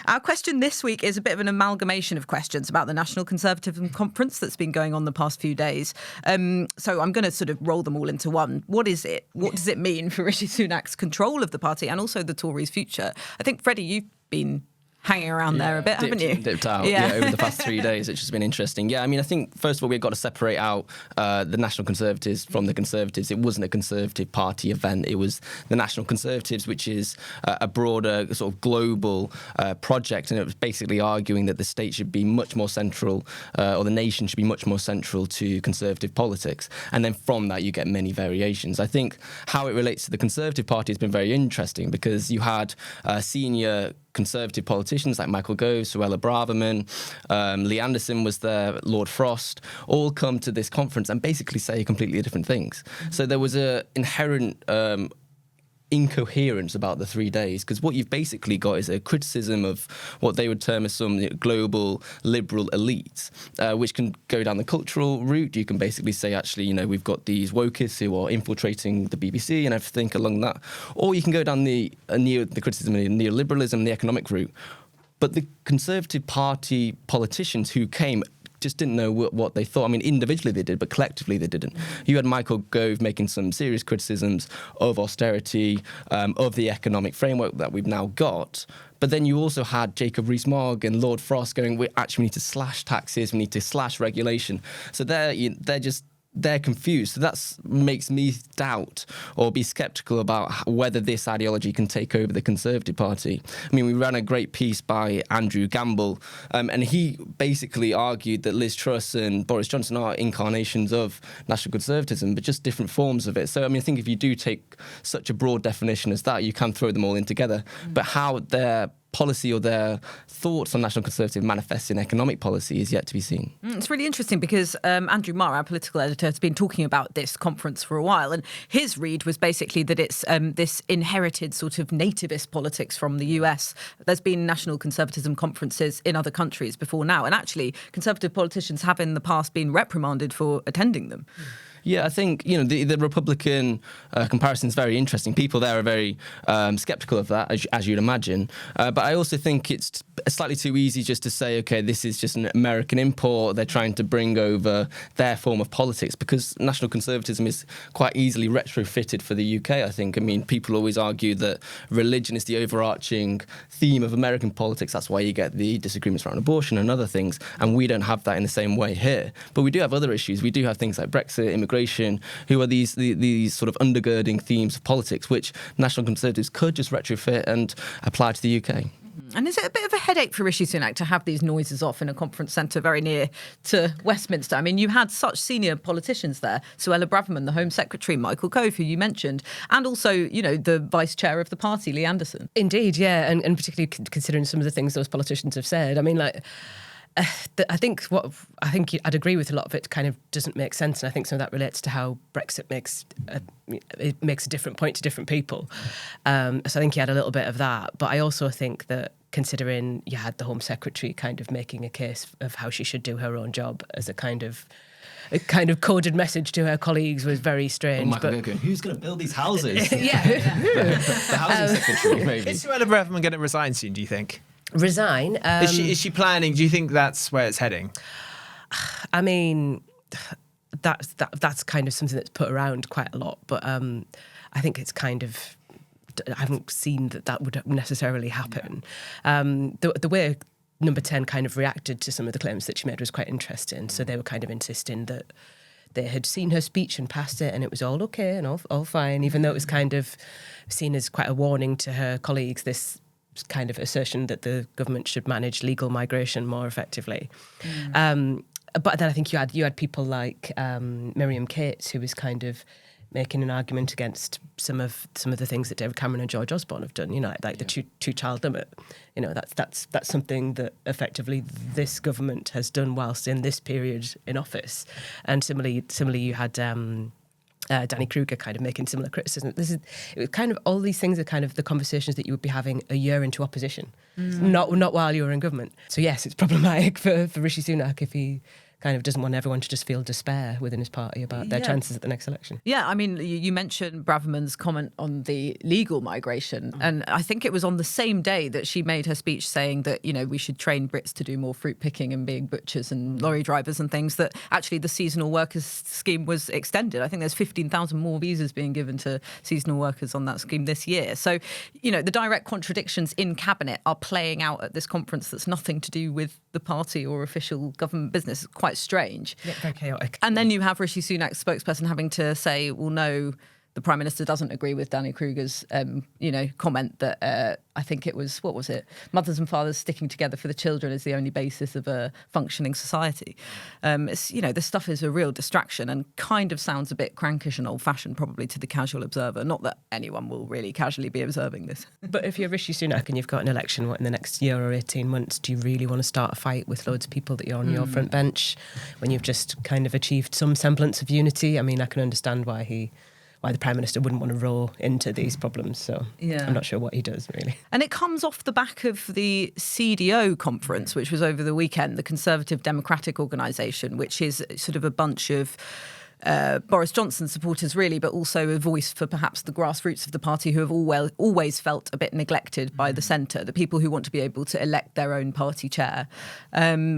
Our question this week is a bit of an amalgamation of questions about the National Conservatism conference that's been going on the past few days. So I'm going to sort of roll them all into one. What is it? What does it mean for Rishi Sunak's control of the party and also the Tories' future? I think, Freddie, you've been hanging around there a bit, haven't you? Dipped out, over the past 3 days, which has been interesting. Yeah, I mean, I think, first of all, we've got to separate out the National Conservatives from the Conservatives. It wasn't a Conservative Party event. It was the National Conservatives, which is a broader sort of global project, and it was basically arguing that the state should be much more central, or the nation should be much more central to Conservative politics. And then from that, you get many variations. I think how it relates to the Conservative Party has been very interesting because you had senior Conservative politicians like Michael Gove, Suella Braverman, Lee Anderson was there, Lord Frost, all come to this conference and basically say completely different things. Mm-hmm. So there was an inherent incoherence about the 3 days, because what you've basically got is a criticism of what they would term as some global liberal elites, which can go down the cultural route. You can basically say, actually, we've got these wokeists who are infiltrating the BBC and everything along that. Or you can go down the criticism of neoliberalism, the economic route. But the Conservative Party politicians who came just didn't know what they thought. I mean, individually they did, but collectively they didn't. You had Michael Gove making some serious criticisms of austerity, of the economic framework that we've now got. But then you also had Jacob Rees-Mogg and Lord Frost going, we need to slash taxes, we need to slash regulation. So they're confused. So that makes me doubt or be sceptical about whether this ideology can take over the Conservative Party. I mean, we ran a great piece by Andrew Gamble, and he basically argued that Liz Truss and Boris Johnson are incarnations of National Conservatism, but just different forms of it. So, I mean, I think if you do take such a broad definition as that, you can throw them all in together. But how their policy or their thoughts on National Conservative manifests in economic policy is yet to be seen. It's really interesting because Andrew Marr, our political editor, has been talking about this conference for a while, and his read was basically that it's this inherited sort of nativist politics from the US. There's been National Conservatism conferences in other countries before now, and actually Conservative politicians have in the past been reprimanded for attending them. Yeah, I think, the Republican comparison is very interesting. People there are very sceptical of that, as you'd imagine. But I also think it's slightly too easy just to say, OK, this is just an American import. They're trying to bring over their form of politics, because National Conservatism is quite easily retrofitted for the UK, I think. I mean, people always argue that religion is the overarching theme of American politics. That's why you get the disagreements around abortion and other things. And we don't have that in the same way here. But we do have other issues. We do have things like Brexit, immigration, who are these sort of undergirding themes of politics, which National Conservatives could just retrofit and apply to the UK. And is it a bit of a headache for Rishi Sunak to have these noises off in a conference centre very near to Westminster? I mean, you had such senior politicians there, Suella Braverman, the Home Secretary, Michael Gove, who you mentioned, and also, the Vice Chair of the party, Lee Anderson. Indeed, yeah, and particularly considering some of the things those politicians have said. I mean, I think I'd agree with a lot of it kind of doesn't make sense, and I think some of that relates to how Brexit makes a different point to different people. So I think he had a little bit of that, but I also think that considering you had the Home Secretary kind of making a case of how she should do her own job as a kind of coded message to her colleagues was very strange. Michael Gove, who's going to build these houses? Yeah. The Housing Secretary, maybe. Is Suella Braverman going to resign soon, do you think? Resign? Is she planning? Do you think that's where it's heading? I mean, that's kind of something that's put around quite a lot, but I think it's kind of, I haven't seen that would necessarily happen. The way Number 10 kind of reacted to some of the claims that she made was quite interesting. So they were kind of insisting that they had seen her speech and passed it and it was all okay and all fine, even though it was kind of seen as quite a warning to her colleagues, this kind of assertion that the government should manage legal migration more effectively. But then I think you had people like Miriam Cates, who was kind of making an argument against some of the things that David Cameron and George Osborne have done, the two-child limit. That's something that effectively this government has done whilst in this period in office. And similarly you had Danny Kruger kind of making similar criticism. It was kind of, all these things are kind of the conversations that you would be having a year into opposition, not while you were in government. So yes, it's problematic for Rishi Sunak if he kind of doesn't want everyone to just feel despair within his party about their chances at the next election. Yeah, I mean, you mentioned Braverman's comment on the legal migration, and I think it was on the same day that she made her speech saying that, we should train Brits to do more fruit picking and being butchers and lorry drivers and things, that actually the seasonal workers scheme was extended. I think there's 15,000 more visas being given to seasonal workers on that scheme this year. So, the direct contradictions in Cabinet are playing out at this conference that's nothing to do with the party or official government business. It's quite strange. Yeah, very chaotic. And then you have Rishi Sunak's spokesperson having to say, well, no, the Prime Minister doesn't agree with Danny Kruger's, comment that I think it was, what was it? Mothers and fathers sticking together for the children is the only basis of a functioning society. This stuff is a real distraction and kind of sounds a bit crankish and old-fashioned probably to the casual observer. Not that anyone will really casually be observing this. But if you're Rishi Sunak and you've got an election in the next year or 18 months, do you really want to start a fight with loads of people that you're on your front bench when you've just kind of achieved some semblance of unity? I mean, I can understand why the Prime Minister wouldn't want to roll into these problems. So I'm not sure what he does, really. And it comes off the back of the CDO conference, which was over the weekend, the Conservative Democratic Organisation, which is sort of a bunch of Boris Johnson supporters, really, but also a voice for perhaps the grassroots of the party who have always felt a bit neglected by the centre, the people who want to be able to elect their own party chair.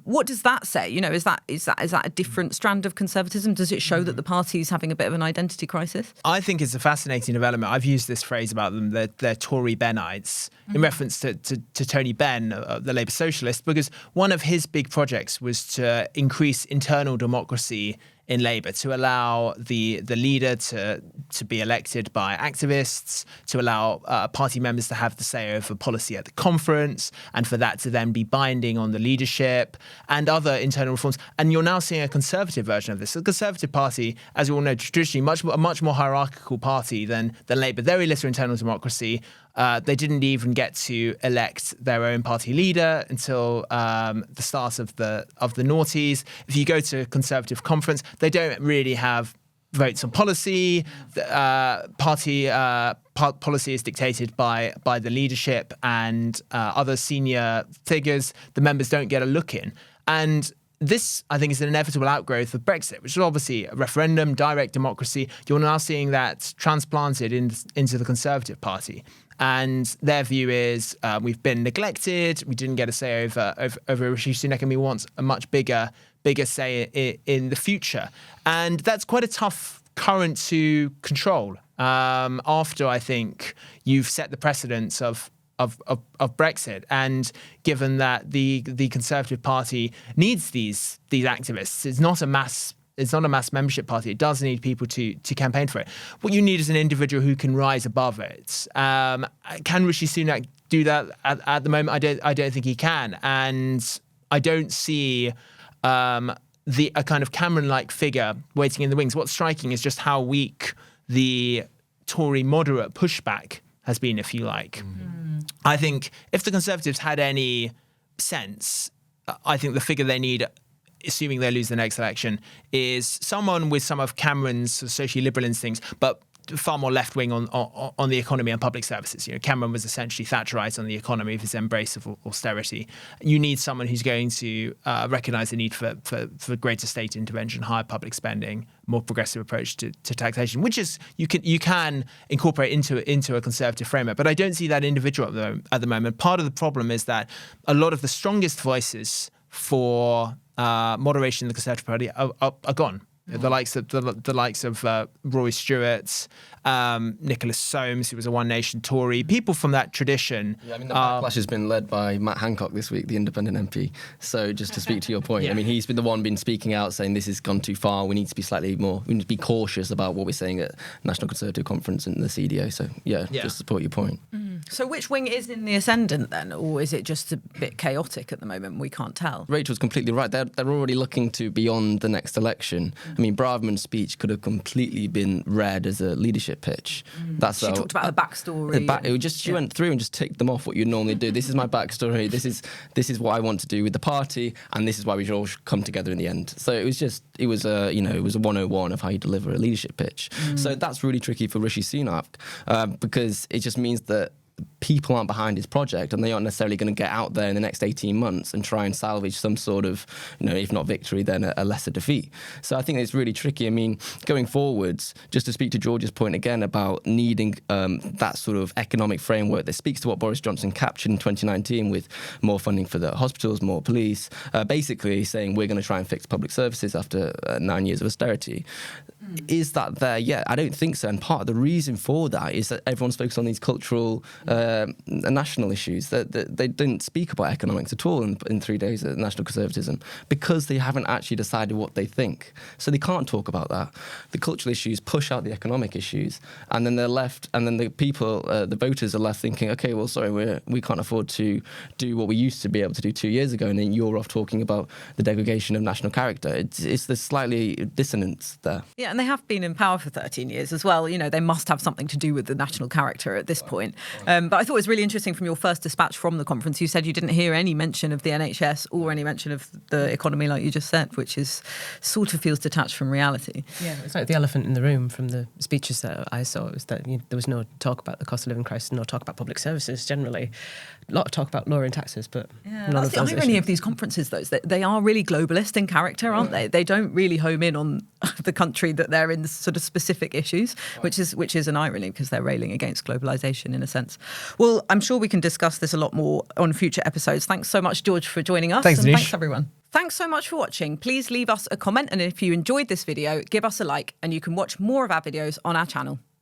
What does that say? Is that a different strand of conservatism? Does it show that the party is having a bit of an identity crisis? I think it's a fascinating development. I've used this phrase about them, they're Tory Bennites, in reference to Tony Benn, the Labour socialist, because one of his big projects was to increase internal democracy in Labour, to allow the leader to be elected by activists, to allow party members to have the say over policy at the conference, and for that to then be binding on the leadership and other internal reforms. And you're now seeing a Conservative version of this. The Conservative Party, as we all know, traditionally a much more hierarchical party than Labour. Very little internal democracy. They didn't even get to elect their own party leader until the start of the noughties. If you go to a Conservative conference, they don't really have votes on policy. Party policy is dictated by the leadership and other senior figures. The members don't get a look in. And this, I think, is an inevitable outgrowth of Brexit, which is obviously a referendum, direct democracy. You're now seeing that transplanted into the Conservative Party. And their view is we've been neglected. We didn't get a say over Rishi Sunak, and we want a much bigger say in the future. And that's quite a tough current to control. After, I think, you've set the precedence of Brexit, and given that the Conservative Party needs these activists, it's not a mass membership party. It does need people to campaign for it. What you need is an individual who can rise above it. Can Rishi Sunak do that at the moment? I don't think he can, and I don't see a kind of Cameron-like figure waiting in the wings. What's striking is just how weak the Tory moderate pushback has been, if you like. I think if the Conservatives had any sense, I think the figure they need, assuming they lose the next election, is someone with some of Cameron's socially liberal instincts, but far more left-wing on the economy and public services. Cameron was essentially Thatcherized on the economy with his embrace of austerity. You need someone who's going to recognise the need for greater state intervention, higher public spending, more progressive approach to taxation, which is you can incorporate into a Conservative framework. But I don't see that individual at the moment. Part of the problem is that a lot of the strongest voices for moderation in the Conservative Party are gone. The likes of Roy Stewart, Nicholas Soames, who was a One Nation Tory, people from that tradition. Yeah, I mean, the backlash has been led by Matt Hancock this week, the independent MP. So just to speak to your point, I mean, he's been the one speaking out saying this has gone too far. We need to be we need to be cautious about what we're saying at National Conservative Conference and the CDO. So just to support your point. So which wing is in the ascendant then, or is it just a bit chaotic at the moment? We can't tell. Rachel's completely right. They're already looking to beyond the next election. I mean, Braverman's speech could have completely been read as a leadership pitch. She talked about her backstory. She went through and just ticked them off what you'd normally do. This is my backstory. This is what I want to do with the party, and this is why we should all come together in the end. So it was a 101 of how you deliver a leadership pitch. So that's really tricky for Rishi Sunak because it just means that people aren't behind his project, and they aren't necessarily going to get out there in the next 18 months and try and salvage some sort of, if not victory, then a lesser defeat. So I think it's really tricky. I mean, going forwards, just to speak to George's point again about needing that sort of economic framework that speaks to what Boris Johnson captured in 2019 with more funding for the hospitals, more police, basically saying we're going to try and fix public services after 9 years of austerity. Is that there yet? I don't think so. And part of the reason for that is that everyone's focused on these cultural national issues. That they didn't speak about economics at all in 3 days at National Conservatism because they haven't actually decided what they think. So they can't talk about that. The cultural issues push out the economic issues, and then they're left, and then the people, the voters are left thinking, okay, well, sorry, we can't afford to do what we used to be able to do 2 years ago, and then you're off talking about the degradation of national character. It's there's slightly dissonance there. Yeah, and they have been in power for 13 years as well. They must have something to do with the national character at this point. But I thought it was really interesting from your first dispatch from the conference, you said you didn't hear any mention of the NHS or any mention of the economy, like you just said, which is sort of feels detached from reality. Yeah, it's like the elephant in the room from the speeches that I saw. It was that there was no talk about the cost of living crisis, no talk about public services generally. A lot of talk about lowering taxes, but none that's of those the irony issues. of these conferences, though, is that they are really globalist in character, aren't they? They don't really home in on the country that they're in, the sort of specific issues, which is an irony because they're railing against globalisation in a sense. Well, I'm sure we can discuss this a lot more on future episodes. Thanks so much, George, for joining us. Thanks, and Anoosh. thanks, everyone. Thanks so much for watching. Please leave us a comment, and if you enjoyed this video, give us a like, and you can watch more of our videos on our channel.